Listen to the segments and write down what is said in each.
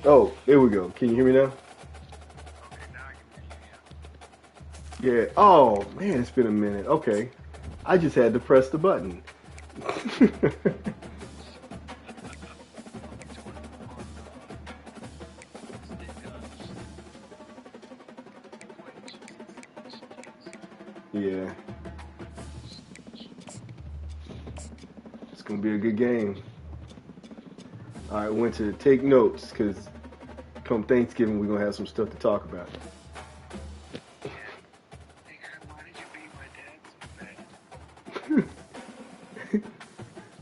Oh, there we go. Can you hear me now? Yeah. Oh, man, it's been a minute. Okay. I just had to press the button. Yeah. It's going to be a good game. All right, went to take notes because come Thanksgiving, we're going to have some stuff to talk about.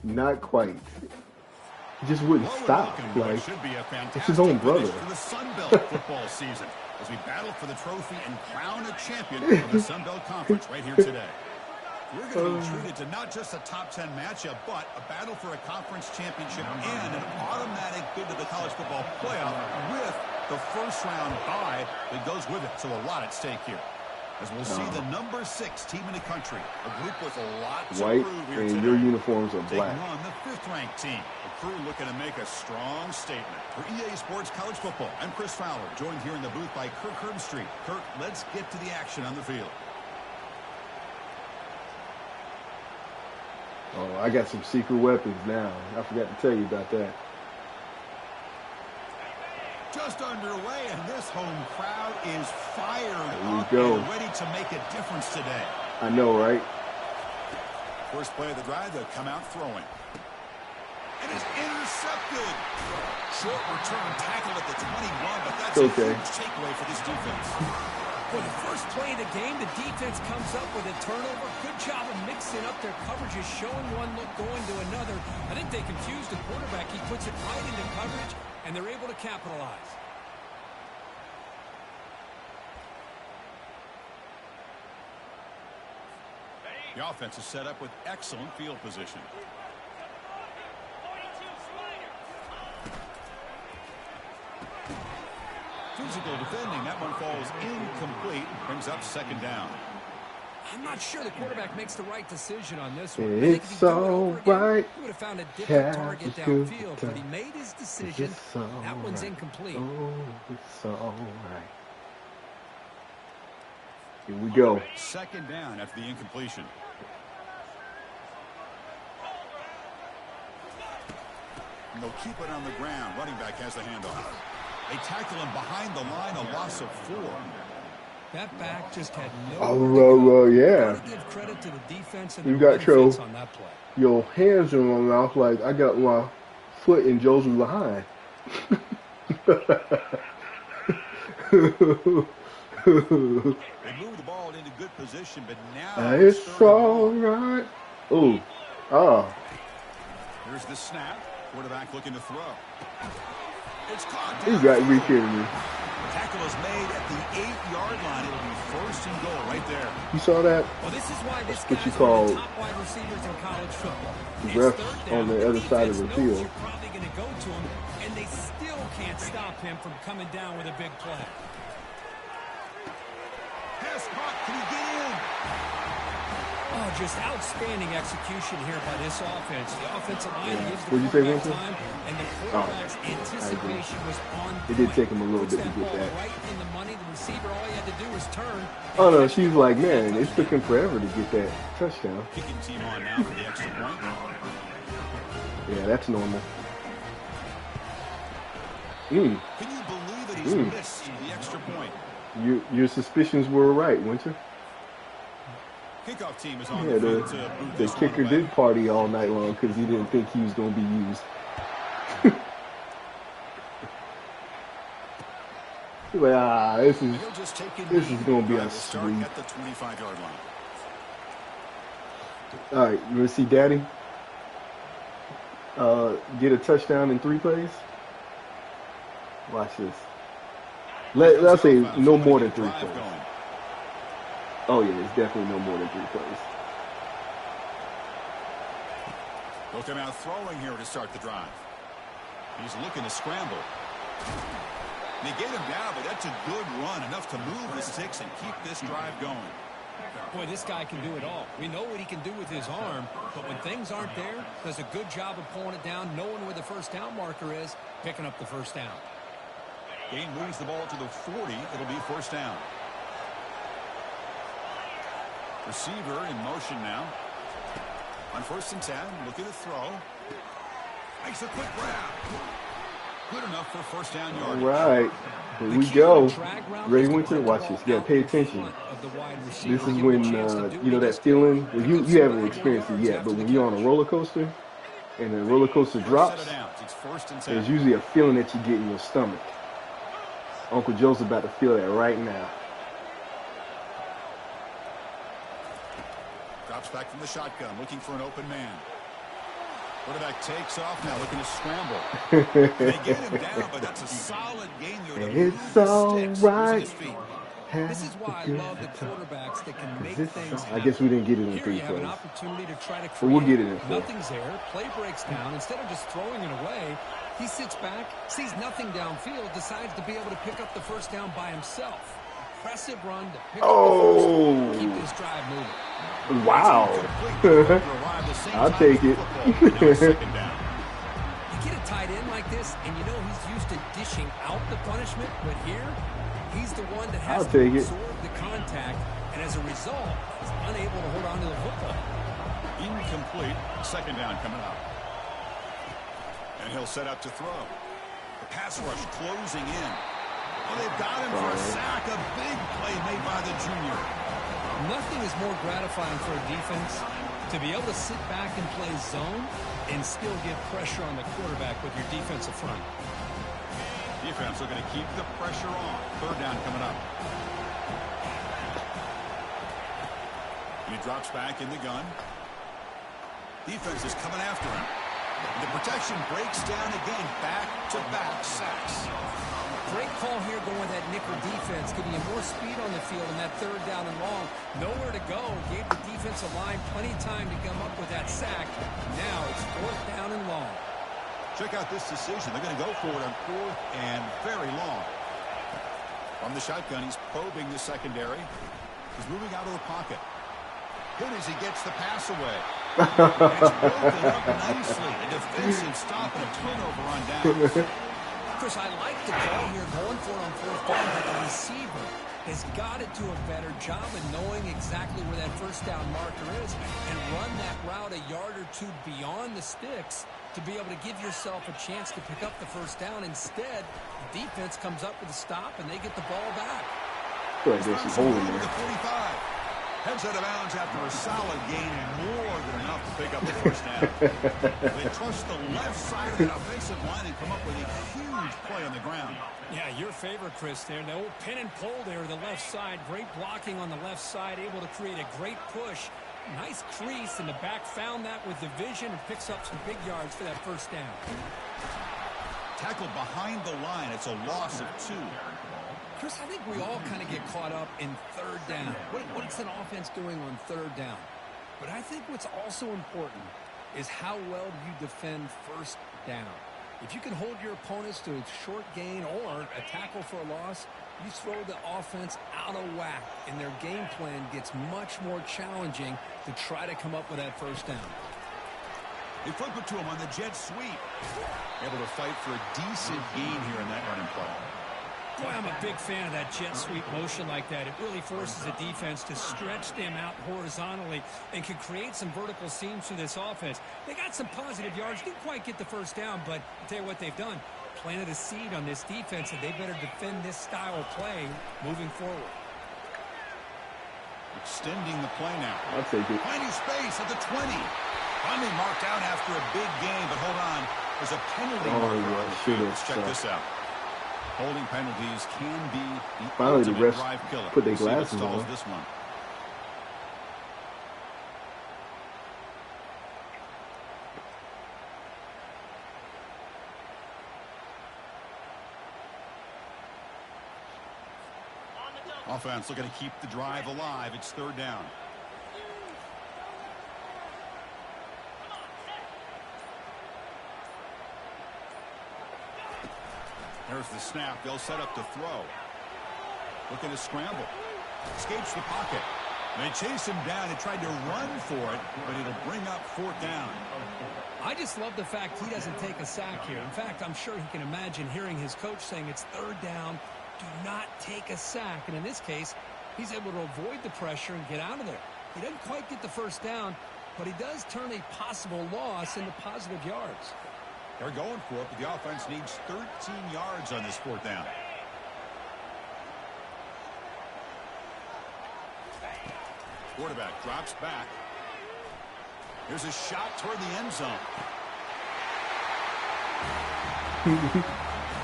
Not quite. He just wouldn't stop. Like, it's his own brother. For the Sun Belt football season, as we battle for the trophy and crown a champion of the Sun Belt Conference right here today. We're going to be treated to not just a top 10 matchup, but a battle for a conference championship and an automatic bid to the college football playoff with the first round bye that goes with it. So a lot at stake here. As we'll see the number 6 team in the country, a group with a lot to White, prove here and today. your uniforms are black. Taking on the 5th-ranked team. A crew looking to make a strong statement. For EA Sports College Football, I'm Chris Fowler, joined here in the booth by Kirk Herbstreit. Kirk, let's get to the action on the field. Oh, I got some secret weapons now. I forgot to tell you about that. Just underway, and this home crowd is fired up go. and ready to make a difference today. I know, right? First play of the drive, they'll come out throwing. It is intercepted. Short return tackle at the 21, but that's okay. A huge takeaway for this defense. For the first play of the game, the defense comes up with a turnover. Good job of mixing up their coverages, showing one look, going to another. I think they confused the quarterback. He puts it right into coverage, and they're able to capitalize. The offense is set up with excellent field position. Physical defending. That one falls incomplete. Brings up 2nd down. I'm not sure the quarterback makes the right decision on this one. It's all right. He would have found a different target downfield, but he made his decision. That one's incomplete. Oh, it's all right. Here we go. 2nd down after the incompletion. And they'll keep it on the ground. Running back has the handoff. They tackle him behind the line, a loss of 4. That back just had no. Oh, yeah. Gotta give credit to the defense and You the got your defense on that play. Your hands in my mouth like I got my foot in Joe's behind. They move the ball into good position, but now it's all right. Ooh, Here's the snap. Quarterback looking to throw. It's caught. You got to be kidding me. Tackle is made at the 8-yard line. It'll be 1st and goal right there. You saw that? Well, this is why this What you guy's call one of the top wide receivers in college football. the It's refs 3rd down. on the other side of the Defense knows field. you're probably going to go to him, and they still can't stop him from coming down with a big play. Pass caught. Can he get in? Oh, just outstanding execution here by this offense. The offensive line gives the What'd you say, quarterback Vincent? time, and the quarterback's anticipation was on point. It did take him a little bit to Puts get ball that. right in the money. The receiver, all he had to do was turn. Oh no, she's like, man, it took him forever to get that touchdown. Kicking team on now for the extra point. Yeah, that's normal. Can you believe it? He's missed the extra point. Your suspicions were right, Winter. Kickoff team is on Yeah, the field to boot the this kicker one away. did party all night long because he didn't think he was going to be used. Like, this is going to be a sweep. At the 25-yard line. All right, you want to see Daddy get a touchdown in 3 plays? Watch this. Let's say no more than 3 plays. Oh yeah, it's definitely no more than 3 plays. They'll come out throwing here to start the drive. He's looking to scramble. They get him down, but that's a good run, enough to move the sticks and keep this drive going. Boy, this guy can do it all. We know what he can do with his arm, but when things aren't there, does a good job of pulling it down, knowing where the first down marker is, picking up the first down. Gain moves the ball to the 40. It'll be first down. Receiver in motion now. On 1st and 10, looking to throw. Makes a quick grab. Good enough for first down yard. All right. Here we go. Ray Winter, watch this. Yeah, pay attention. This is when, you know, that feeling. Well, you haven't experienced it yet, but when you're on a roller coaster and the roller coaster drops, there's usually a feeling that you get in your stomach. Uncle Joe's about to feel that right now. Drops back from the shotgun, looking for an open man. Quarterback takes off now, looking to scramble. They get him down, but that's a solid gain there. It's all right. This is why I love the quarterbacks that can make things happen. I guess we didn't get it in 3 Here you have an plays. opportunity to try to But we'll get it in 4. Nothing's there. Play breaks down. Instead of just throwing it away, he sits back, sees nothing downfield, decides to be able to pick up the first down by himself. Impressive run to pick up the first, keep this drive moving. Wow. I'll take it. You get a tight end like this, and you know he's used to dishing out the punishment, but here, he's the one that has to absorb the contact, and as a result, is unable to hold on to the football. Incomplete. Second down coming up. And he'll set up to throw. The pass rush closing in. Oh, they've got him for a sack. A big play made by the junior. Nothing is more gratifying for a defense to be able to sit back and play zone and still get pressure on the quarterback with your defensive front. Defense looking to keep the pressure on. Third down coming up. He drops back in the gun. Defense is coming after him. The protection breaks down again. Back-to-back sacks. Great call here going with that nickel defense, giving you more speed on the field in that third down and long. Nowhere to go. Gave the defensive line plenty of time to come up with that sack. Now it's 4th down and long. Check out this decision. They're going to go for it on 4th and very long. From the shotgun, he's probing the secondary. He's moving out of the pocket. Good as he gets the pass away. It's broken up nicely. A defensive stop and a turnover on down. Chris, I like the call here going for it on 4th down, but the receiver has got to do a better job of knowing exactly where that first down marker is and run that route a yard or 2 beyond the sticks to be able to give yourself a chance to pick up the first down. Instead, the defense comes up with a stop and they get the ball back. There's some hole in there. 45. Heads out of bounds after a solid gain, more than enough to pick up the first down. They trust the left side of that offensive line and come up with a huge play on the ground. Yeah, your favorite, Chris, there. The old pin and pull there, the left side. Great blocking on the left side, able to create a great push. Nice crease, and the back found that with the vision and picks up some big yards for that first down. Tackled behind the line. It's a loss of 2. Chris, I think we all kind of get caught up in third down. What's an offense doing on third down? But I think what's also important is how well you defend first down. If you can hold your opponents to a short gain or a tackle for a loss, you throw the offense out of whack, and their game plan gets much more challenging to try to come up with that first down. They flip it to him on the jet sweep. Able to fight for a decent gain here in that running play. Boy, I'm a big fan of that jet sweep motion like that. It really forces the defense to stretch them out horizontally and can create some vertical seams for this offense. They got some positive yards. Didn't quite get the first down, but I'll tell you what they've done. Planted a seed on this defense, and they better defend this style of play moving forward. Extending the play now. I'll take it. Finding space at the 20. Finally marked out after a big game, but hold on. There's a penalty marker on the field. Let's check this out. Holding penalties can be the finally the refs drive killer. put their glasses on. This one. Offense looking to keep the drive alive. It's third down. There's the snap. They'll set up to throw. Looking to scramble. Escapes the pocket. They chase him down and tried to run for it, but it'll bring up 4th down. I just love the fact he doesn't take a sack here. In fact, I'm sure he can imagine hearing his coach saying it's 3rd down, do not take a sack. And in this case, he's able to avoid the pressure and get out of there. He doesn't quite get the 1st down, but he does turn a possible loss into positive yards. They're going for it, but the offense needs 13 yards on this 4th down. Quarterback drops back. Here's a shot toward the end zone.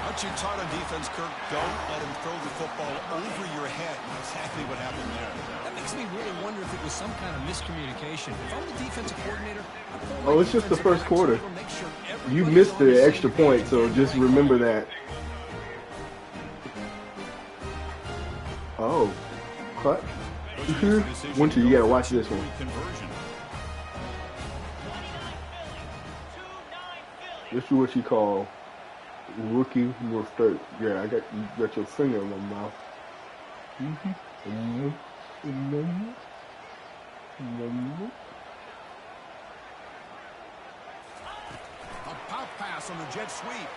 Aren't you taught on defense, Kirk? Don't let him throw the football over your head. Exactly what happened there. That makes me really wonder if it was some kind of miscommunication. If I'm the defensive coordinator, oh, it's just the first quarter. You missed the extra point, so just remember that. Oh, cut. Winter, you gotta watch this one. This is what you call rookie mistake. Yeah, you got your finger in my mouth. A pop pass on the jet sweep.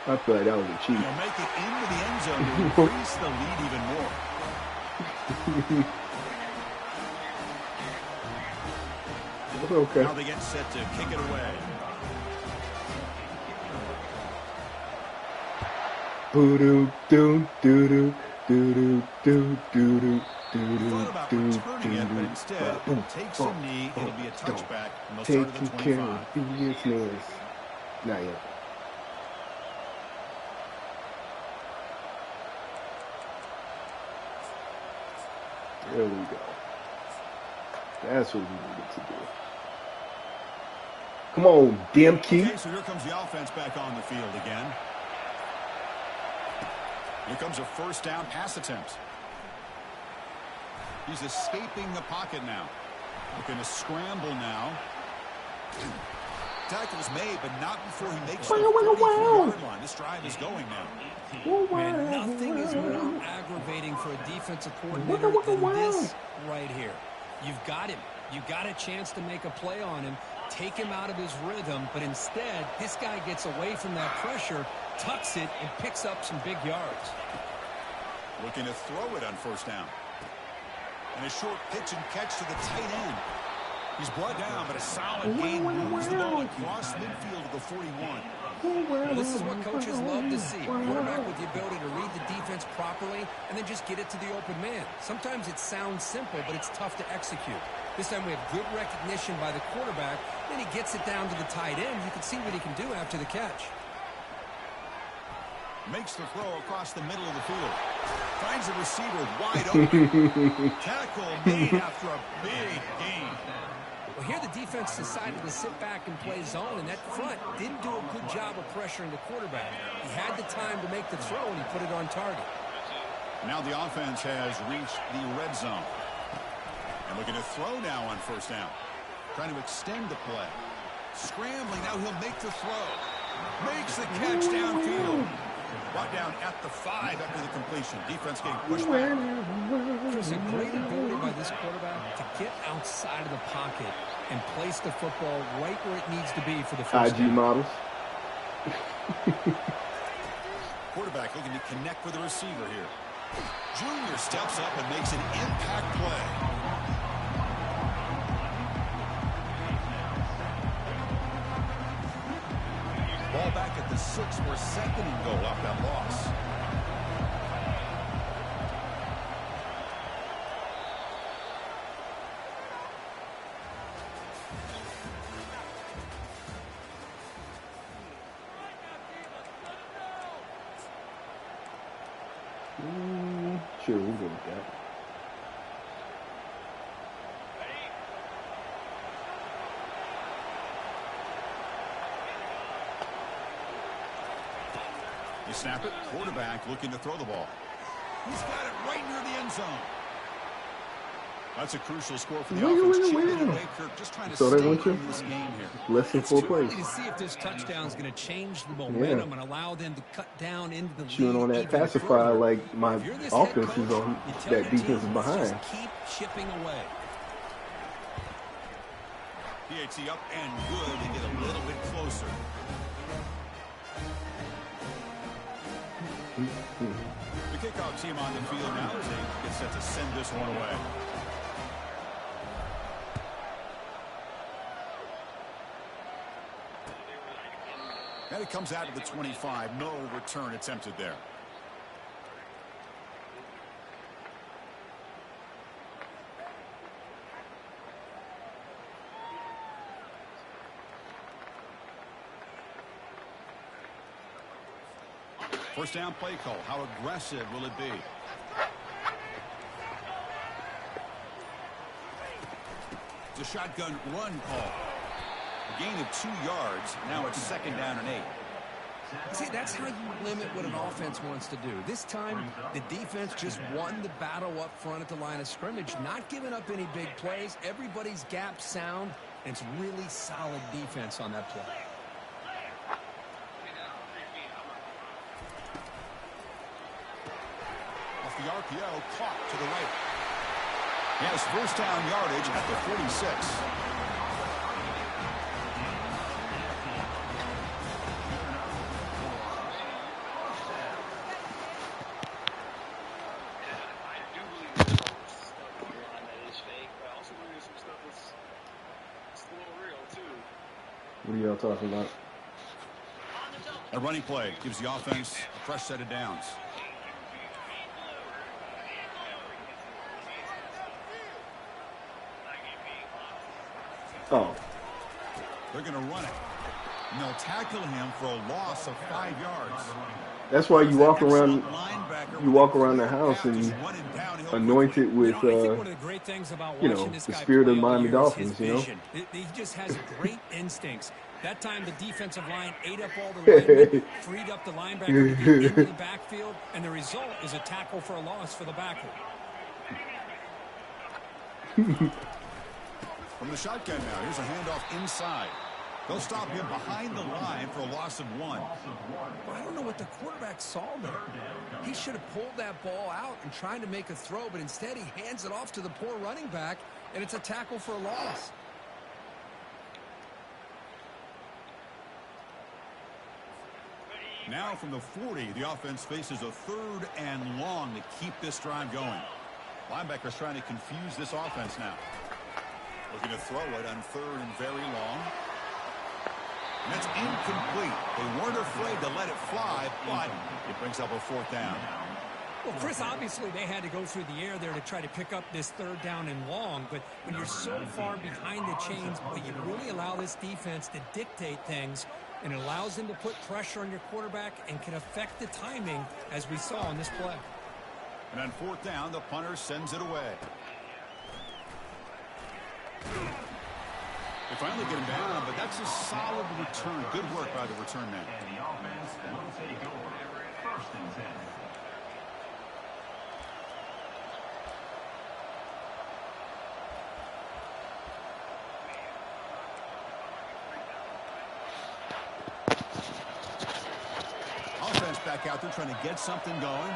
I feel like that was a cheat. They'll make it into the end zone to increase the lead even more. Okay. Now they get set to kick it away. Thought about returning it, but instead takes a knee. It'll be a touchback, and they'll start at the 25. Business. Not yet. There we go. That's what we needed to do. Come on, damn key. Okay, so here comes the offense back on the field again. Here comes a 1st down pass attempt. He's escaping the pocket now. Looking to scramble now. Tackle's made, but not before he makes the 34-yard line. This drive is going now. Man, nothing is more aggravating for a defensive coordinator than this right here. You've got him. You've got a chance to make a play on him, take him out of his rhythm, but instead, this guy gets away from that pressure, tucks it, and picks up some big yards. Looking to throw it on 1st down. And a short pitch and catch to the tight end. He's brought down, but a solid gain moves the ball across midfield to the 41. Well, this is what coaches love to see. Quarterback with the ability to read the defense properly and then just get it to the open man. Sometimes it sounds simple, but it's tough to execute. This time we have good recognition by the quarterback. Then he gets it down to the tight end. You can see what he can do after the catch. Makes the throw across the middle of the field. Finds the receiver wide open. Tackle made after a big gain. Well, here the defense decided to sit back and play zone, and that front didn't do a good job of pressuring the quarterback. He had the time to make the throw, and he put it on target. Now the offense has reached the red zone. And looking to throw now on 1st down. Trying to extend the play. Scrambling, now he'll make the throw. Makes the catch downfield. Brought down at the 5 after the completion. Defense getting pushed back. There's a great ability by this quarterback to get outside of the pocket and place the football right where it needs to be for the first IG models. Quarterback looking to connect with the receiver here. Junior steps up and makes an impact play. Ball back at the 6 for 2nd and goal off that loss. Sure, we'll go with that. You snap it. Quarterback looking to throw the ball. He's got it right near the end zone. That's a crucial score for the Wiggle, offense. wiggle, Chipping wiggle. away, Kirk, just trying to So that stay went you? in this game here. Less than It's 4 too plays. early to see if this touchdown is going to change the Yeah. momentum and allow them to cut down into the Chewing lead on that even pacifier further. like my If you're this head offense coach, is on you tell that your defense team, is let's behind. just keep chipping away. PAT up and good to get a little bit closer. The kickoff team on the field now as they get set to send this one away. And it comes out to the 25. No return attempted there. First down play call. How aggressive will it be? It's a shotgun run call. A gain of 2 yards. Now it's 2nd down and 8. See, that's how you limit what an offense wants to do. This time, the defense just won the battle up front at the line of scrimmage, not giving up any big plays. Everybody's gap sound, and it's really solid defense on that play. Off the RPO, caught to the right. He has first down yardage at the 46. What are y'all talking about? A running play gives the offense a fresh set of downs. Oh. They're going to run it. And they'll tackle him for a loss of 5 yards. That's why you walk around the house and you anoint it with, I think one of the great things about you watching know, this the guy spirit of play all Miami year is Dolphins, his you know? vision. He just has great instincts. That time the defensive line ate up all the linemen, freed up the linebacker to get into the backfield, and the result is a tackle for a loss for the backer. From the shotgun now, here's a handoff inside. They'll stop him behind the line for a loss of 1. I don't know what the quarterback saw there. He should have pulled that ball out and tried to make a throw, but instead he hands it off to the poor running back, and it's a tackle for a loss. Now from the 40, the offense faces a 3rd and long to keep this drive going. Linebackers trying to confuse this offense now. Looking to throw it on 3rd and very long. And that's incomplete. They weren't afraid to let it fly, but it brings up a 4th down. Well, Chris, obviously they had to go through the air there to try to pick up this 3rd down and long, but when you're so far behind the chains, but you really allow this defense to dictate things, and it allows them to put pressure on your quarterback and can affect the timing, as we saw in this play. And on 4th down, the punter sends it away. They finally get him down, but that's a solid return. Good work by the return man. And the offense will take over 1st and 10. Offense back out there trying to get something going.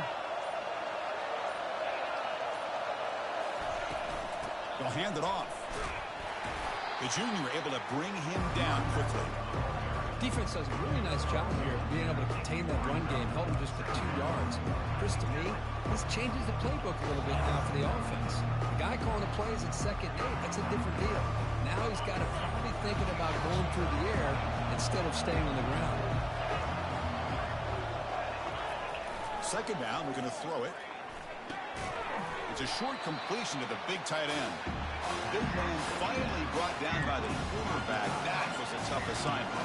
They'll hand it off. The junior able to bring him down quickly. Defense does a really nice job here being able to contain that run game, held him just to 2 yards. Chris, to me, this changes the playbook a little bit now for the offense. The guy calling the plays at 2nd and 8, that's a different deal. Now he's got to probably thinking about going through the air instead of staying on the ground. 2nd down, we're going to throw it. It's a short completion to the big tight end. Big man finally brought down by the quarterback. That was a tough assignment.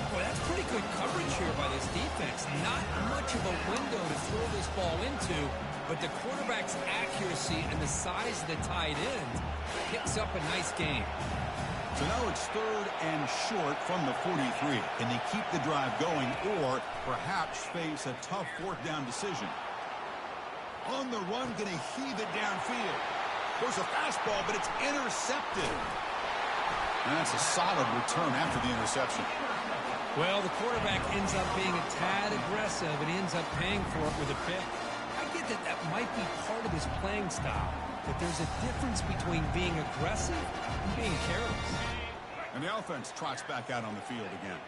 Boy, that's pretty good coverage here by this defense. Not much of a window to throw this ball into, but the quarterback's accuracy and the size of the tight end picks up a nice game. So now it's 3rd and short from the 43. Can they keep the drive going or perhaps face a tough 4th down decision? On the run, going to heave it downfield. There's a fastball, but it's intercepted. And that's a solid return after the interception. Well, the quarterback ends up being a tad aggressive, and he ends up paying for it with a pick. I get that that might be part of his playing style, but there's a difference between being aggressive and being careless. And the offense trots back out on the field again.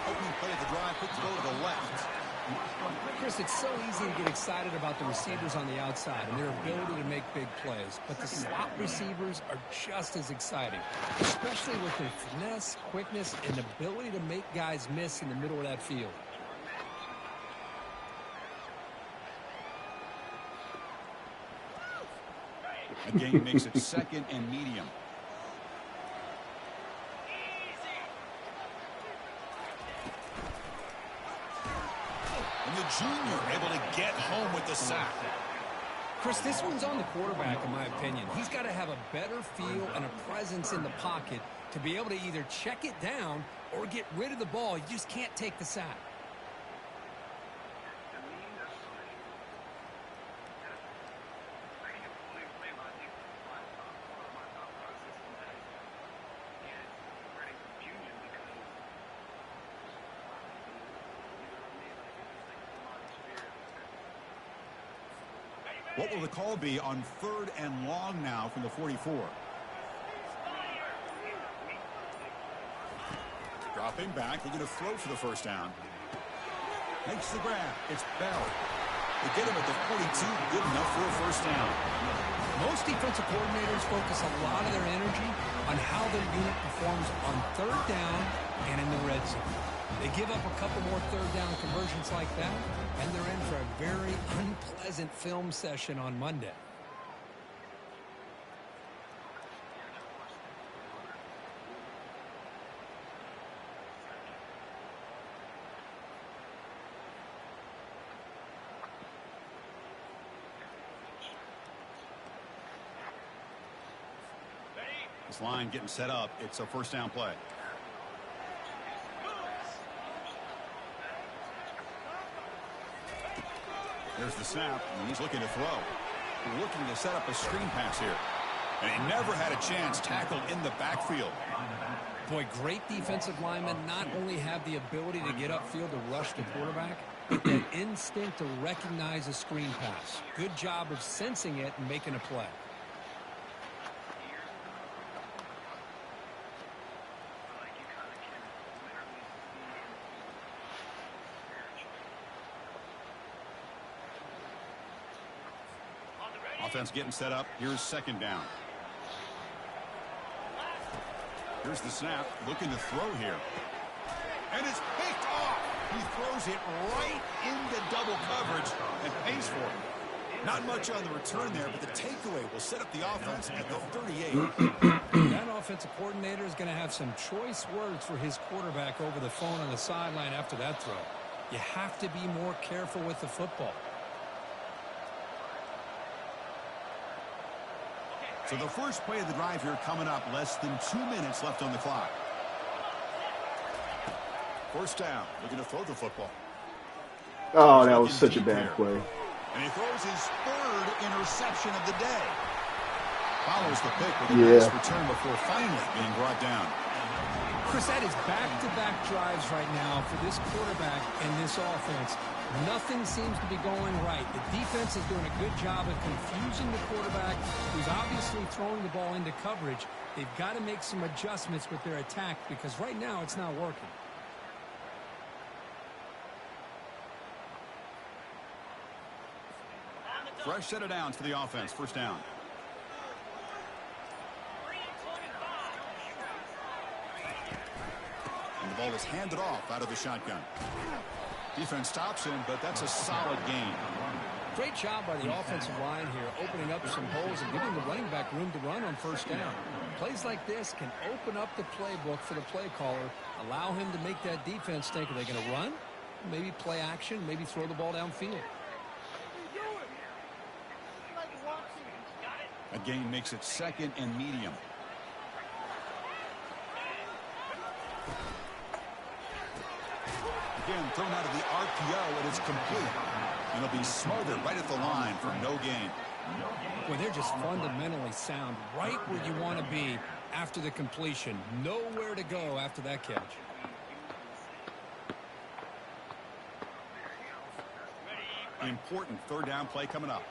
Opening play of the drive, quick throw to the left. Chris, it's so easy to get excited about the receivers on the outside and their ability to make big plays, but the slot receivers are just as exciting, especially with their finesse, quickness, and ability to make guys miss in the middle of that field. A gain makes it second and medium. And the junior able to get home with the sack. Chris, this one's on the quarterback, in my opinion. He's got to have a better feel and a presence in the pocket to be able to either check it down or get rid of the ball. You just can't take the sack. What will the call be on 3rd and long now from the 44? Dropping back, looking to throw for the first down. Makes the grab. It's Bell. They get him at the 42, good enough for a first down. Most defensive coordinators focus a lot of their energy on how their unit performs on 3rd down and in the red zone. They give up a couple more 3rd down conversions like that, and they're in for a very unpleasant film session on Monday. This line getting set up. It's a first down play. There's the snap, and he's looking to throw. Looking to set up a screen pass here. And he never had a chance tackled in the backfield. Boy, great defensive linemen not only have the ability to get upfield to rush the quarterback, but that instinct to recognize a screen pass. Good job of sensing it and making a play. Offense getting set up. Here's second down. Here's the snap. Looking to throw here. And it's picked off. He throws it right into double coverage and pays for it. Not much on the return there, but the takeaway will set up the offense at the 38. That offensive coordinator is going to have some choice words for his quarterback over the phone on the sideline after that throw. You have to be more careful with the football. So the first play of the drive here coming up, less than 2 minutes left on the clock. First down, looking to throw the football. Oh, that was such a bad play. And he throws his 3rd interception of the day. Follows the pick with a nice return before finally being brought down. Chris, that is back-to-back drives right now for this quarterback and this offense. Nothing seems to be going right. The defense is doing a good job of confusing the quarterback, who's obviously throwing the ball into coverage. They've got to make some adjustments with their attack because right now it's not working. Fresh set of downs for the offense. First down. And the ball is handed off out of the shotgun. Defense stops him, but that's a solid gain. Great job by the offensive line here, opening up some holes and giving the running back room to run on first down. Plays like this can open up the playbook for the play caller, allow him to make that defense think, are they going to run? Maybe play action, maybe throw the ball downfield. A gain makes it second and medium. Again, thrown out of the RPO, and it's complete. And it'll be smothered right at the line for no gain. Well, they're just fundamentally sound, right where you want to be after the completion. Nowhere to go after that catch. Important third down play coming up.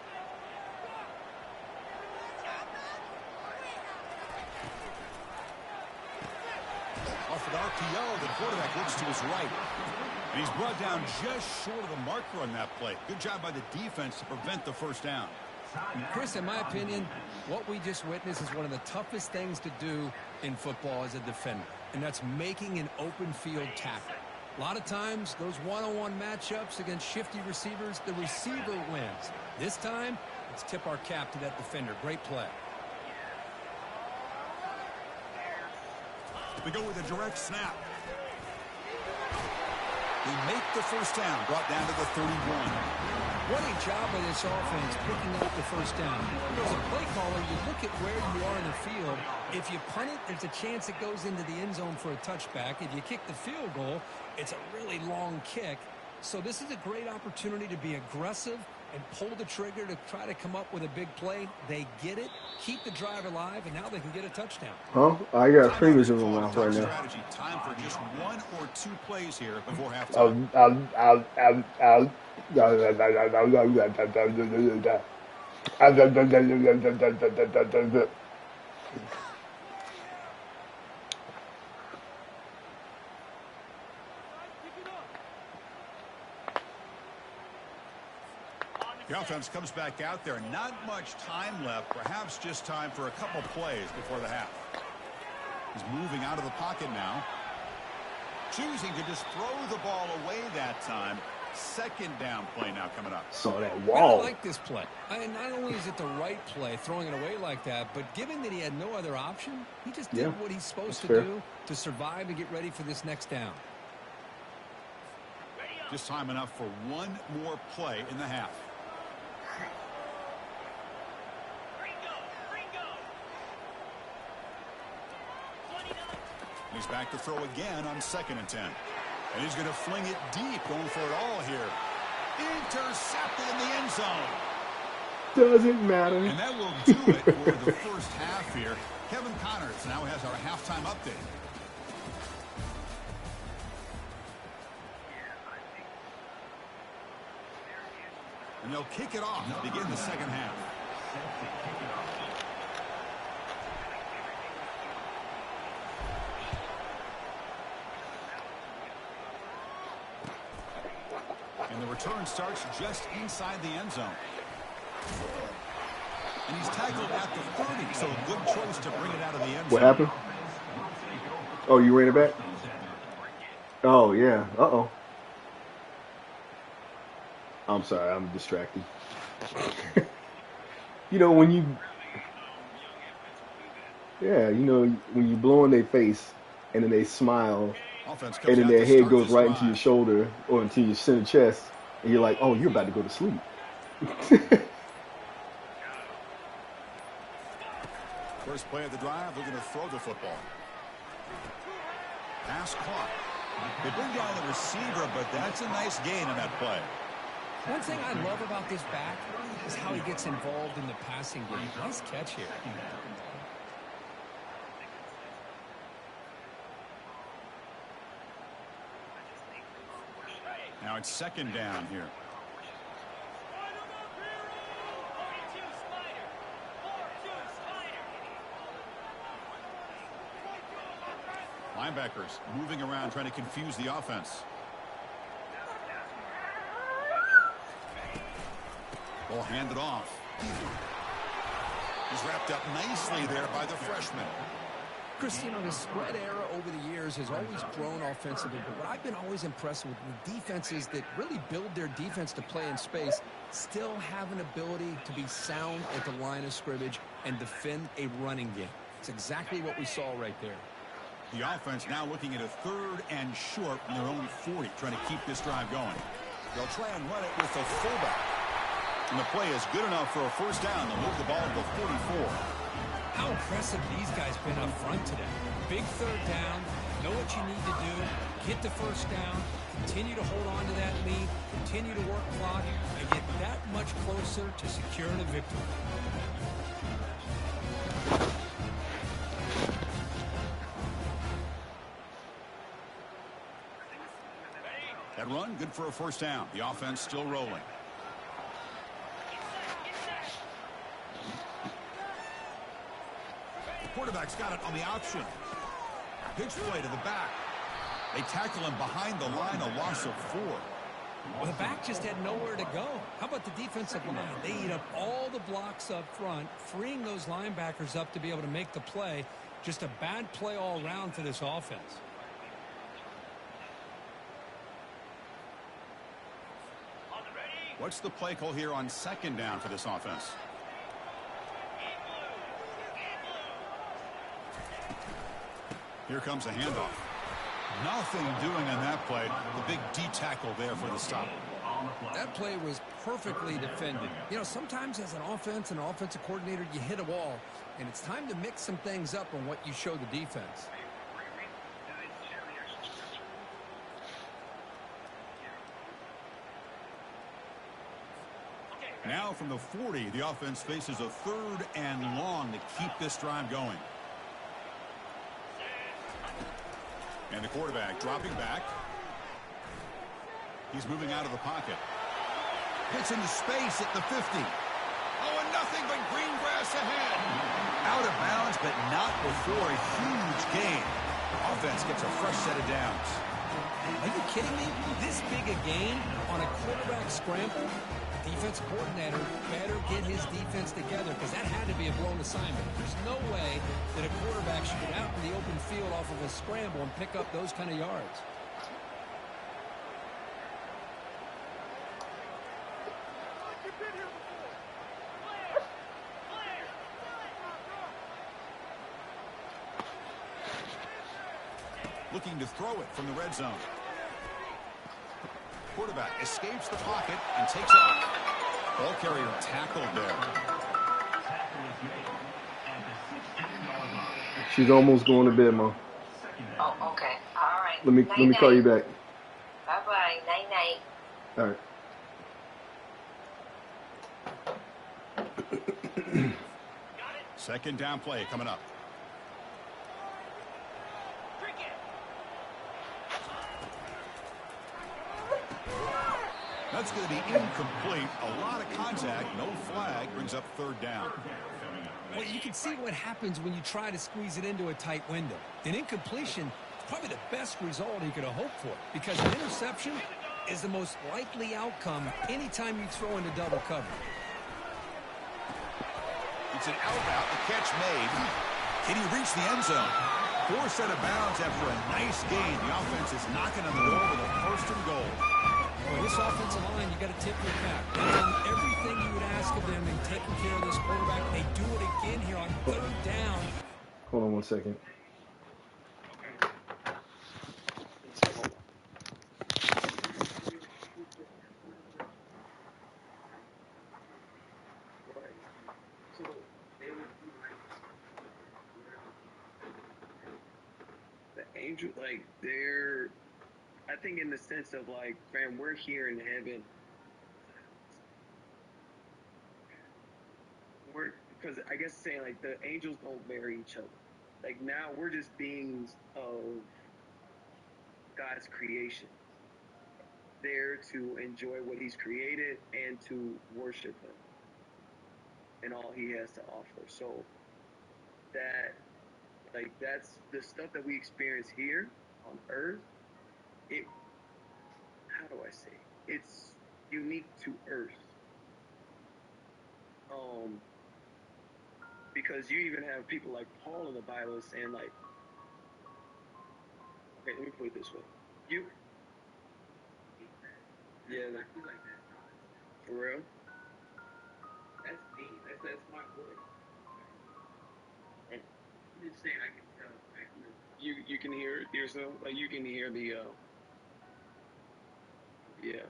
Off an RPO, the quarterback looks to his right. And he's brought down just short of the marker on that play. Good job by the defense to prevent the first down. Chris, in my opinion, what we just witnessed is one of the toughest things to do in football as a defender, and that's making an open field tackle. A lot of times, those one-on-one matchups against shifty receivers, the receiver wins. This time, let's tip our cap to that defender. Great play. We go with a direct snap. They make the first down, brought down to the 31. What a job by this offense picking up the first down. As a play caller, you look at where you are in the field. If you punt it, there's a chance it goes into the end zone for a touchback. If you kick the field goal, it's a really long kick. So this is a great opportunity to be aggressive and pull the trigger to try to come up with a big play. They get it, keep the drive alive, and now they can get a touchdown. Huh? I got fingers in my mouth right now. Time for just one or two plays here before halftime. The offense comes back out there. Not much time left. Perhaps just time for a couple plays before the half. He's moving out of the pocket now. Choosing to just throw the ball away that time. Second down play now coming up. Saw that wall. I like this play. Not only is it the right play, throwing it away like that, but given that he had no other option, he just did what he's supposed to do to survive and get ready for this next down. Just time enough for one more play in the half. He's back to throw again on 2nd and 10. And he's going to fling it deep, going for it all here. Intercepted in the end zone. Doesn't matter. And that will do it for the first half here. Kevin Connors now has our halftime update. And they'll kick it off to begin the second half. And the return starts just inside the end zone. And he's tackled at the 30, so a good choice to bring it out of the end zone. What happened? Oh, you ran it back? Oh, yeah. Uh-oh. I'm sorry, I'm distracted. You know, when you... Yeah, you know, when you blow in their face and then they smile... And then their head goes right into your shoulder or into your center chest, and you're like, oh, you're about to go to sleep. First play of the drive, they're going to throw the football. Pass caught. They bring down the receiver, but that's a nice gain on that play. One thing I love about this back is how he gets involved in the passing game. Nice catch here. Now it's second down here. Linebackers moving around trying to confuse the offense. Ball handed off. He's wrapped up nicely there by the freshman. Chris, you know, the spread era over the years has always grown offensively, but what I've been always impressed with the defenses that really build their defense to play in space still have an ability to be sound at the line of scrimmage and defend a running game. It's exactly what we saw right there. The offense now looking at a 3rd and short in their own 40, trying to keep this drive going. They'll try and run it with the fullback. And the play is good enough for a first down. They'll move the ball to the 44. How impressive these guys been up front today. Big third down, know what you need to do, get the first down, continue to hold on to that lead, continue to work clock, and get that much closer to securing a victory. That run, good for a first down. The offense still rolling. The quarterback's got it on the option. Pitch play to the back. They tackle him behind the line, a loss of 4. Well, the back just had nowhere to go. How about the defensive line? They eat up all the blocks up front, freeing those linebackers up to be able to make the play. Just a bad play all around for this offense. What's the play call here on second down for this offense? Here comes a handoff. Nothing doing on that play. The big D tackle there for the stop. That play was perfectly defended. You know, sometimes as an offense and offensive coordinator, you hit a wall, and it's time to mix some things up on what you show the defense. Now from the 40, the offense faces a 3rd and long to keep this drive going. And the quarterback dropping back. He's moving out of the pocket. Gets into space at the 50. Oh, and nothing but green grass ahead. Out of bounds, but not before a huge gain. Offense gets a fresh set of downs. Are you kidding me? This big a gain on a quarterback scramble? Defensive coordinator better get his defense together because that had to be a blown assignment. There's no way that a quarterback should get out in the open field off of a scramble and pick up those kind of yards. Looking to throw it from the red zone. Quarterback escapes the pocket and takes off. Ball carrier tackled there. She's almost going to bed, Mom. Oh, okay. All right. Let me call you back. Bye-bye. Night-night. All right. Second down play coming up. That's going to be incomplete. A lot of contact. No flag. Brings up 3rd down. Well, you can see what happens when you try to squeeze it into a tight window. An incompletion is probably the best result he could have hoped for because an interception is the most likely outcome anytime you throw into double cover. It's an out route. The catch made. Can he reach the end zone? 4 set of bounds after a nice gain. The offense is knocking on the door with a 1st and goal. Well, this offensive line, you got to tip your cap. They've done everything you would ask of them in taking care of this quarterback. They do it again here on 3rd down. Hold on one second. The angel, like, they're, I think in the sense of, like, fam, we're here in heaven. Because I guess saying, like, the angels don't marry each other. Like, now we're just beings of God's creation. There to enjoy what he's created and to worship him and all he has to offer. So that, like, that's the stuff that we experience here on earth. It, how do I say it? It's unique to earth. Because you even have people like Paul in the Bible saying, like, okay, let me put it this way. Yeah, like that. For real? That's me. That's my voice. And I'm just saying, I can tell. You can hear it yourself. Like, you can hear the yeah.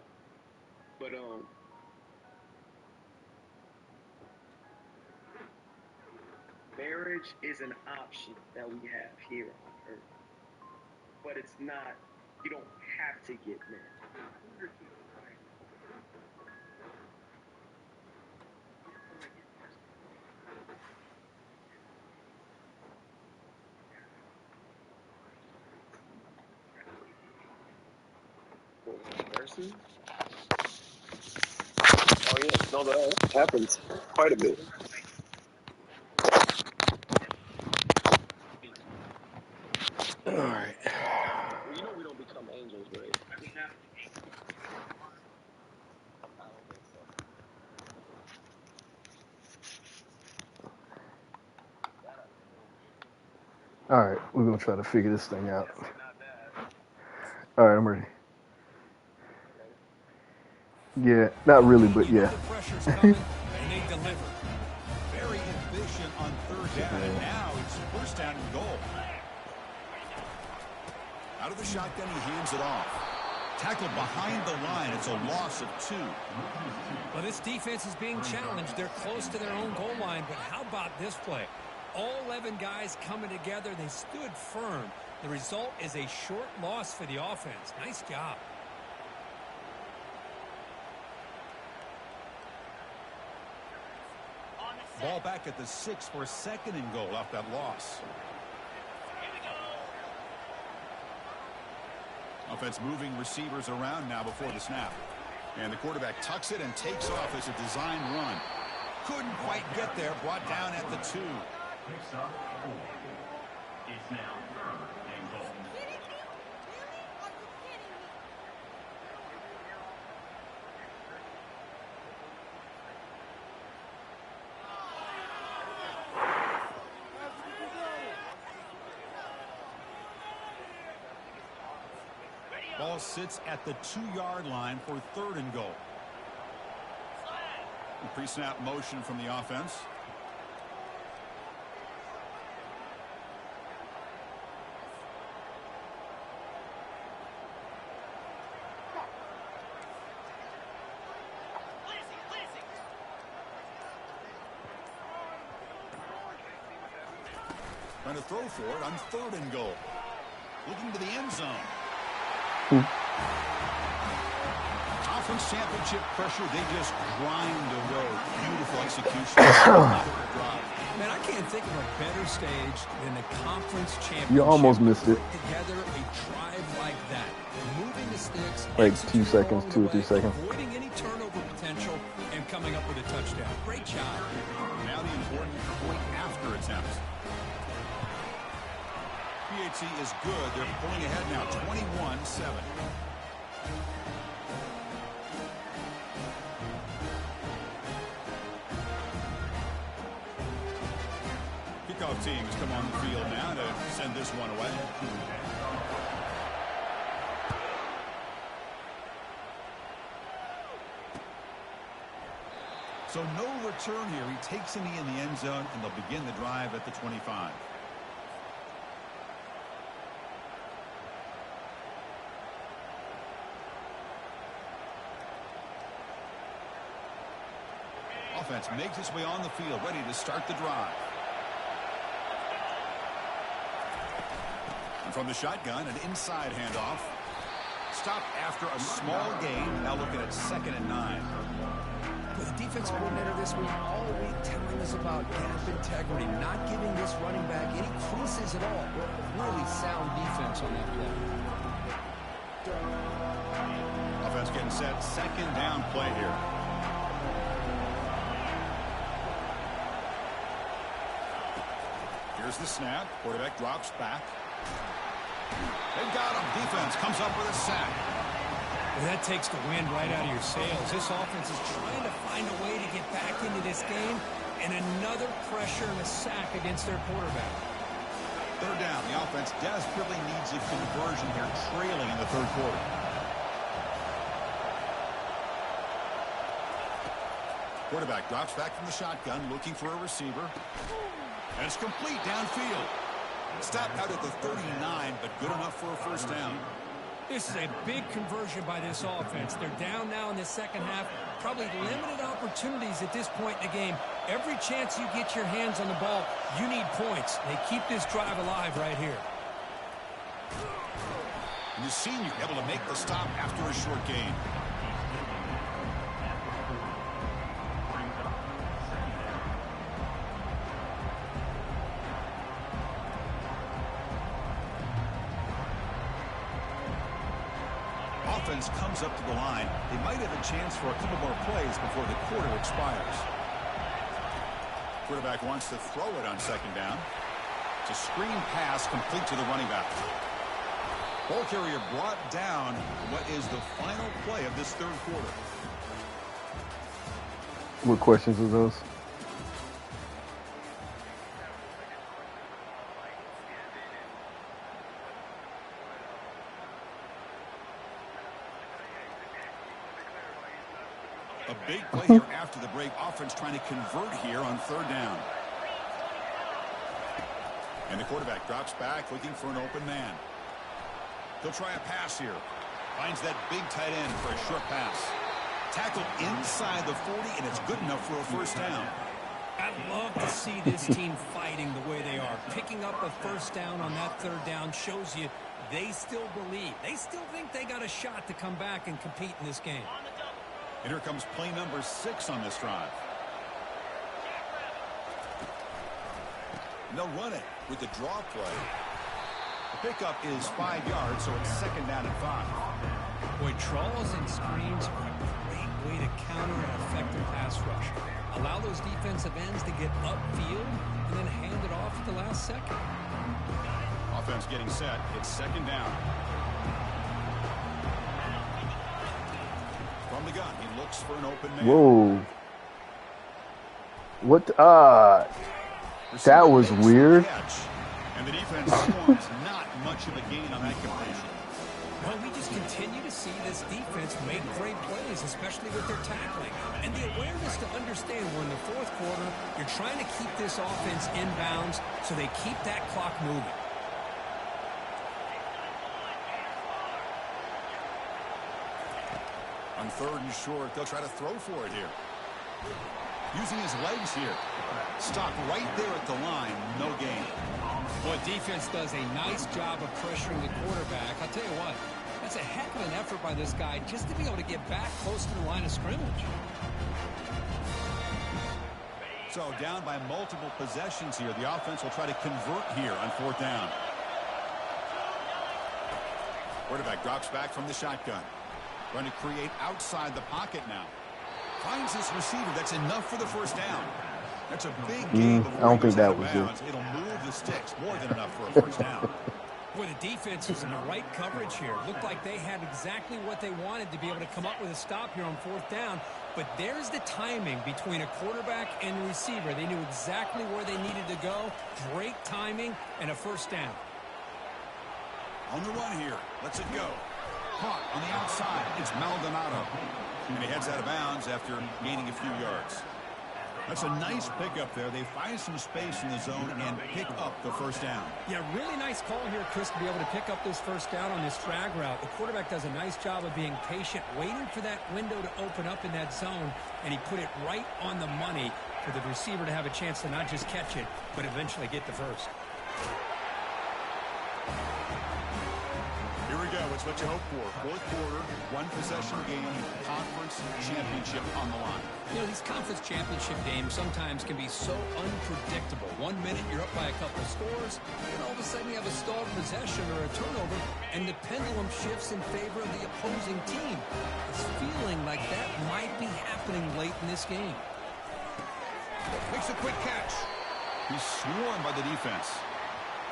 But Marriage is an option that we have here on earth. But it's not, you don't have to get married. Person? Oh yeah, no, that happens quite a bit. All right. Well, you know we don't become angels, right? All right, we're gonna try to figure this thing out. All right, I'm ready. Yeah, not really, but yeah. The pressure's coming, and they deliver. Very efficient on third down, and now it's first down and goal. Out of the shotgun, he hands it off. Tackled behind the line. It's a loss of 2. Well, this defense is being challenged. They're close to their own goal line, but how about this play? All 11 guys coming together. They stood firm. The result is a short loss for the offense. Nice job. Ball back at the 6 for a second and goal off that loss. Offense moving receivers around now before the snap. And the quarterback tucks it and takes off as a design run. Couldn't quite get there. Brought down at the 2. Picks up 4. It's now 3rd and goal. Ball sits at the 2-yard line for 3rd and goal. Pre-snap motion from the offense. Trying to throw for it on 3rd and goal. Looking to the end zone. Conference championship pressure, they just grind away. Beautiful execution. Man, I can't think of a better stage than the conference championship. You almost missed it. Together a drive like that. Moving the sticks. Like 2 seconds, 2 or 3 seconds. Avoiding any turnover potential and coming up with a touchdown. Great job. Now the important point after attempt. PHC is good. They're pulling ahead now, 21-7. Kickoff teams come on the field now to send this one away. So no return here. He takes him in the end zone, and they'll begin the drive at the 25. Offense makes its way on the field, ready to start the drive. And from the shotgun, an inside handoff. Stopped after a small gain. Now looking at 2nd and 9. With the defense coordinator this week, all week telling us about gap integrity, not giving this running back any creases at all. Really sound defense on that play. Offense getting set. 2nd down play here. Here's the snap. Quarterback drops back. They've got him. Defense comes up with a sack. Well, that takes the wind right out of your sails. This offense is trying to find a way to get back into this game, and another pressure and a sack against their quarterback. 3rd down. The offense desperately needs a conversion here, trailing in the 3rd quarter. Quarterback drops back from the shotgun, looking for a receiver. And it's complete downfield. Stopped out at the 39, but good enough for a 1st down. This is a big conversion by this offense. They're down now in the second half. Probably limited opportunities at this point in the game. Every chance you get your hands on the ball, you need points. They keep this drive alive right here. And the senior able to make the stop after a short gain. Offense comes up to the line. They might have a chance for a couple more plays before the quarter expires. Quarterback wants to throw it on second down. It's a screen pass complete to the running back. Ball carrier brought down. What is the final play of this third quarter? What questions are those? A big play here after the break. Offense trying to convert here on third down. And the quarterback drops back looking for an open man. He'll try a pass here. Finds that big tight end for a short pass. Tackled inside the 40, and it's good enough for a first down. I'd love to see this team fighting the way they are. Picking up a first down on that third down shows you they still believe. They still think they got a shot to come back and compete in this game. And here comes play number 6 on this drive. And they'll run it with the draw play. The pickup is 5 yards, so it's second down and 5. Boy, draws and screens are a great way to counter an effective pass rush. Allow those defensive ends to get upfield and then hand it off at the last second. Offense getting set. It's second down. From the gun, he looks for an open man. Whoa. What? That was weird. And the defense scores not much of a gain on that completion. Well, we just continue to see this defense make great plays, especially with their tackling. And the awareness to understand we're in the fourth quarter, you're trying to keep this offense in bounds so they keep that clock moving. On third and short, they'll try to throw for it here. Using his legs here. Stop right there at the line. No gain. Well, defense does a nice job of pressuring the quarterback. I'll tell you what, that's a heck of an effort by this guy just to be able to get back close to the line of scrimmage. So down by multiple possessions here. The offense will try to convert here on fourth down. Quarterback drops back from the shotgun. Trying to create outside the pocket now. Finds this receiver. That's enough for the first down. That's a big game. I don't think that was it. It'll move the sticks. More than enough for a first down. Boy, the defense was in the right coverage here. Looked like they had exactly what they wanted to be able to come up with a stop here on fourth down. But there's the timing between a quarterback and the receiver. They knew exactly where they needed to go. Great timing and a first down. On the run here. Lets it go. Caught on the outside. It's Maldonado. And he heads out of bounds after gaining a few yards. That's a nice pickup there. They find some space in the zone and pick up the first down. Yeah, really nice call here, Chris, to be able to pick up this first down on this drag route. The quarterback does a nice job of being patient, waiting for that window to open up in that zone, and he put it right on the money for the receiver to have a chance to not just catch it, but eventually get the first. Here we go. It's what you hope for. Fourth quarter, one possession game, conference championship on the line. You know, these conference championship games sometimes can be so unpredictable. 1 minute you're up by a couple scores, and all of a sudden you have a stalled possession or a turnover, and the pendulum shifts in favor of the opposing team. It's feeling like that might be happening late in this game. Makes a quick catch. He's swarmed by the defense.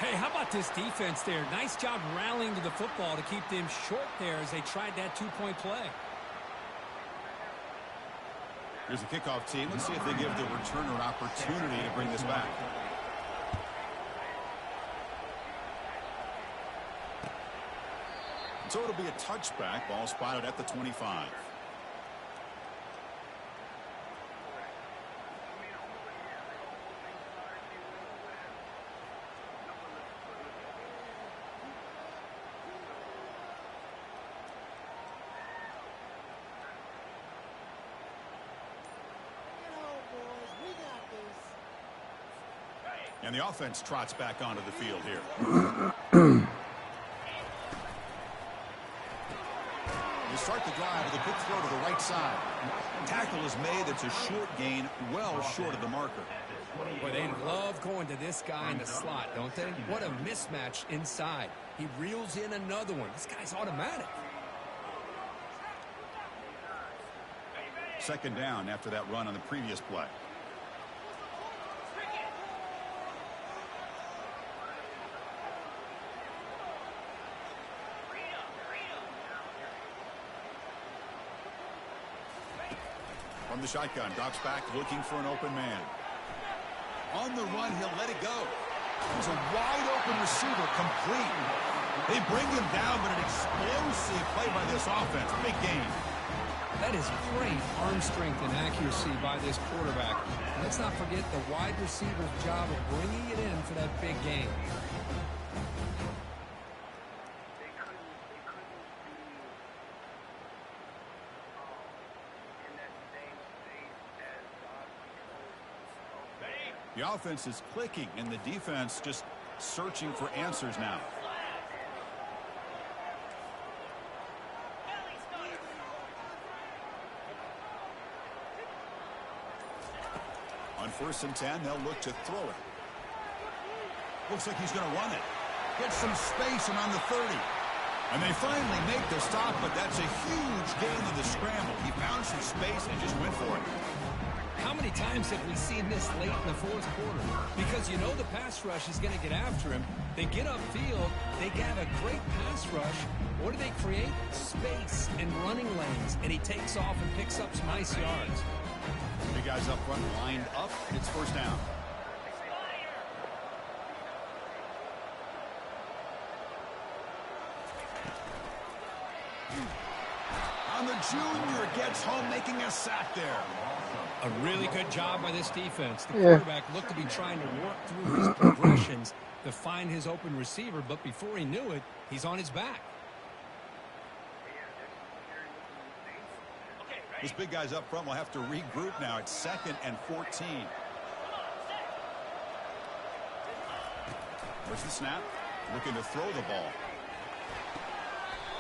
Hey, how about this defense there? Nice job rallying to the football to keep them short there as they tried that two-point play. Here's the kickoff team. Let's see if they give the returner an opportunity to bring this back. So it'll be a touchback. Ball spotted at the 25. And the offense trots back onto the field here. They start the drive with a quick throw to the right side. Tackle is made. It's a short gain, well short of the marker. Boy, they love going to this guy in the slot, don't they? What a mismatch inside. He reels in another one. This guy's automatic. Second down after that run on the previous play. From the shotgun, drops back, looking for an open man. On the run, he'll let it go. There's a wide-open receiver, complete. They bring him down, but an explosive play by this offense. Big gain. That is great arm strength and accuracy by this quarterback. Let's not forget the wide receiver's job of bringing it in for that big gain. The offense is clicking, and the defense just searching for answers now. On 1st and 10, they'll look to throw it. Looks like he's going to run it. Get some space around the 30. And they finally make the stop, but that's a huge gain in the scramble. He found some space and just went for it. How many times have we seen this late in the fourth quarter? Because you know the pass rush is going to get after him. They get upfield. They have a great pass rush. What do they create? Space and running lanes. And he takes off and picks up some nice yards. Big guys up front lined up. It's 1st down. And the junior gets home, making a sack there. A really good job by this defense. The quarterback looked to be trying to work through his progressions to find his open receiver, but before he knew it, he's on his back. This big guy's up front will have to regroup now. It's 2nd and 14. There's the snap. Looking to throw the ball.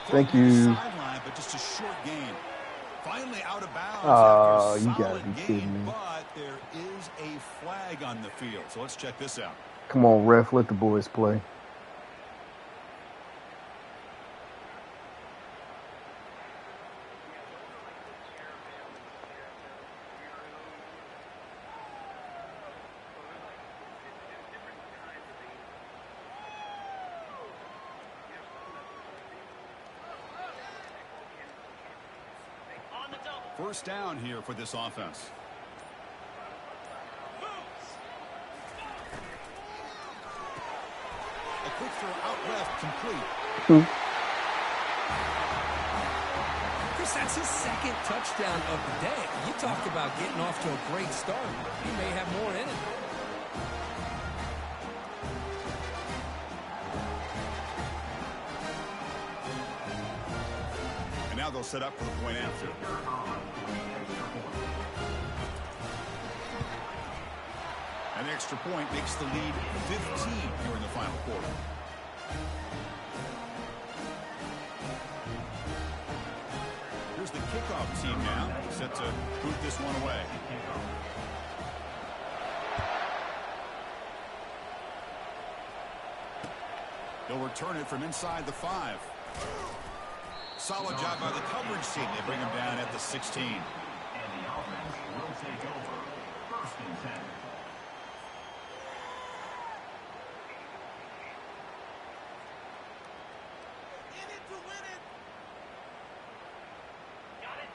Thank you. Sideline, but just a short gain. Finally out of bounds. Oh, you gotta be kidding me. But there is a flag on the field. So let's check this out. Come on, ref. Let the boys play. First down here for this offense. A quick throw out left, complete. Chris, that's his 2nd touchdown of the day. You talked about getting off to a great start. He may have more in it. And now they'll set up for the point after. An extra point makes the lead 15 here in the final quarter. Here's the kickoff team now, set to boot this one away. They'll return it from inside the 5. Solid job by the coverage team. They bring him down at the 16. And the offense will take over 1st and 10.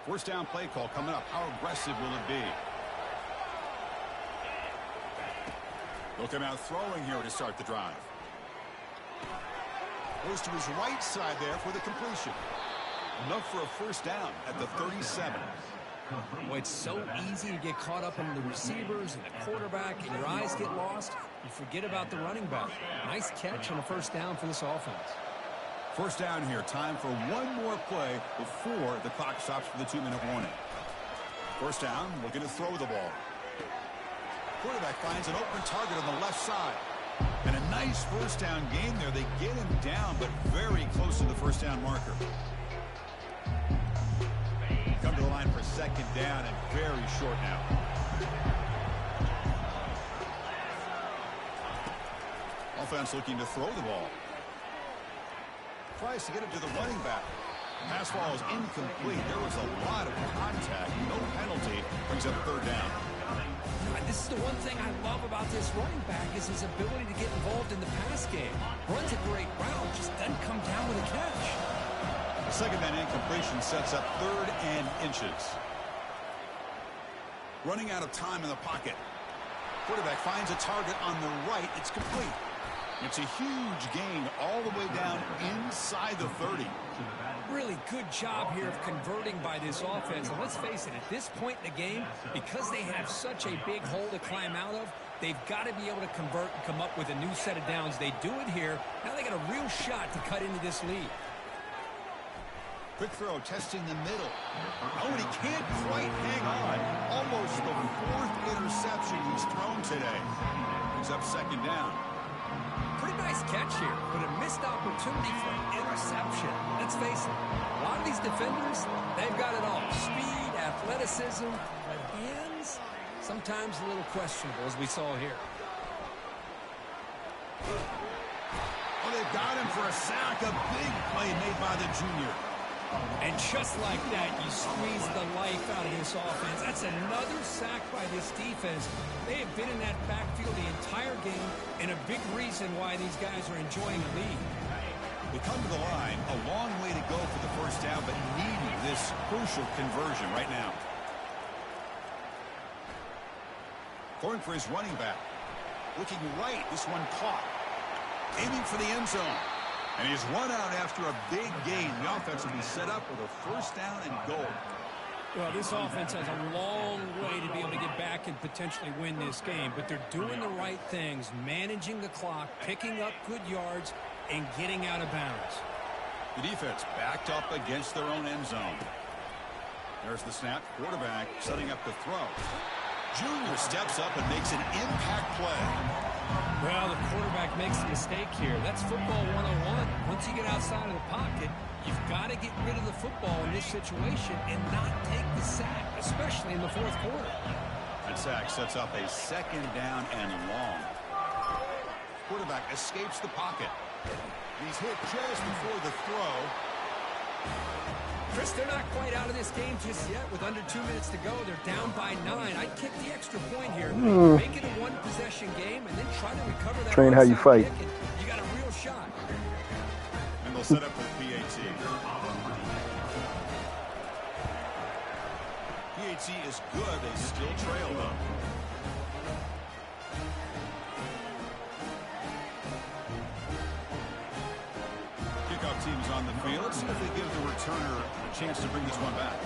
First down play call coming up. How aggressive will it be? They'll come out throwing here to start the drive. Goes to his right side there for the completion. Enough for a first down at the 37. Well, it's so easy to get caught up in the receivers and the quarterback, and your eyes get lost. You forget about the running back. Nice catch and a first down for this offense. First down here. Time for one more play before the clock stops for the 2-minute warning. First down, looking to throw the ball. Quarterback finds an open target on the left side. And a nice first down gain there. They get him down, but very close to the first down marker. Come to the line for second down and very short now. Offense looking to throw the ball. Tries to get it to the running back. Pass ball is incomplete. There was a lot of contact. No penalty. Brings up third down. This is the one thing I love about this running back is his ability to get involved in the pass game. Runs a great route, just doesn't come down with a catch. The second man incompletion sets up third and inches. Running out of time in the pocket. Quarterback finds a target on the right. It's complete. It's a huge gain all the way down inside the 30. Really good job here of converting by this offense. And let's face it, at this point in the game, because they have such a big hole to climb out of, they've got to be able to convert and come up with a new set of downs. They do it here. Now they got a real shot to cut into this lead. Quick throw, testing the middle. Oh, and he can't quite hang on. Almost the fourth interception he's thrown today. Brings up second down. Pretty nice catch here, but a missed opportunity for an interception. Let's face it, a lot of these defenders, they've got it all. Speed, athleticism, but hands, sometimes a little questionable, as we saw here. Oh, they've got him for a sack. A big play made by the junior. And just like that, you squeeze the life out of this offense. That's another sack by this defense. They have been in that backfield the entire game, and a big reason why these guys are enjoying the lead. They come to the line, a long way to go for the first down, but needing this crucial conversion right now. Going for his running back. Looking right, this one caught. Aiming for the end zone. And he's run out after a big gain. The offense will be set up with a first down and goal. Well, this offense has a long way to be able to get back and potentially win this game. But they're doing the right things, managing the clock, picking up good yards, and getting out of bounds. The defense backed up against their own end zone. There's the snap. Quarterback setting up the throw. Junior steps up and makes an impact play. Well, the quarterback makes a mistake here. That's football 101. Once you get outside of the pocket, you've got to get rid of the football in this situation and not take the sack, especially in the fourth quarter. That sack sets up a second down and long. Quarterback escapes the pocket. He's hit just before the throw. Chris, they're not quite out of this game just yet. With under 2 minutes to go, they're down by 9. I'd kick the extra point here. Make it a one-possession game and then try to recover that. Train how you fight. You got a real shot. And they'll set up for the PAT. PAT is good. They still trail, though. Kickoff team is on the field. Let's see if they give the returner a chance to bring this one back.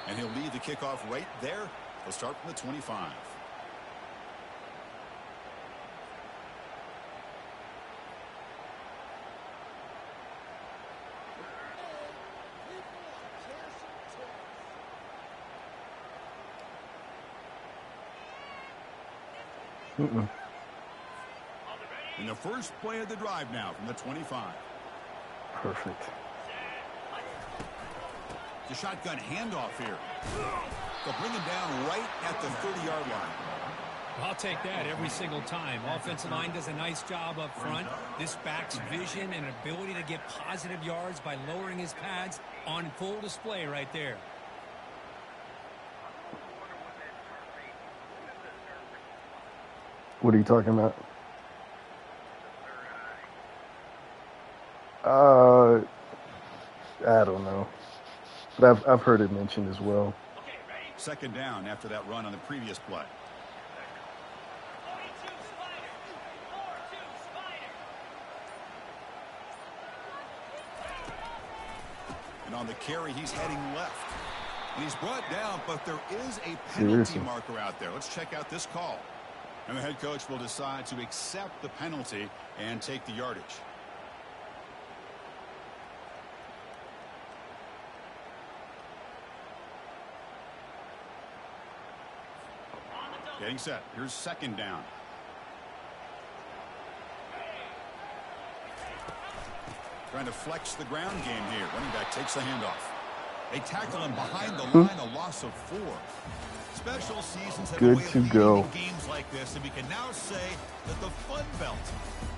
And he'll lead the kickoff right there. They'll start from the 25. In the first play of the drive now from the 25. Perfect. The shotgun handoff here. They'll bring him down right at the 30-yard line. I'll take that every single time. Offensive line does a nice job up front. This back's vision and ability to get positive yards by lowering his pads on full display right there. What are you talking about? I don't know. But I've heard it mentioned as well. Second down after that run on the previous play. And on the carry, he's heading left. And he's brought down, but there is a penalty marker out there. Let's check out this call. And the head coach will decide to accept the penalty and take the yardage. Getting set. Here's second down. Trying to flex the ground game here. Running back takes the handoff. They tackle him behind the line, a loss of 4. Special seasons have a way of leading games like this, and we can now say that the Fun Belt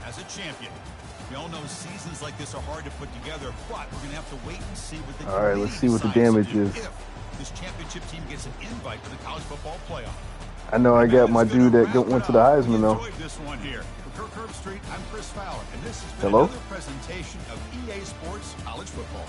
has a champion. We all know seasons like this are hard to put together, but we're going to have to wait and see what the all right, let's see what the damage is. If this championship team gets an invite to the college football playoff. I know I got my dude that went to the Heisman, though. This one here. For Kirk Street, I'm Chris Fowler, and this has been Hello? another presentation of EA Sports College Football.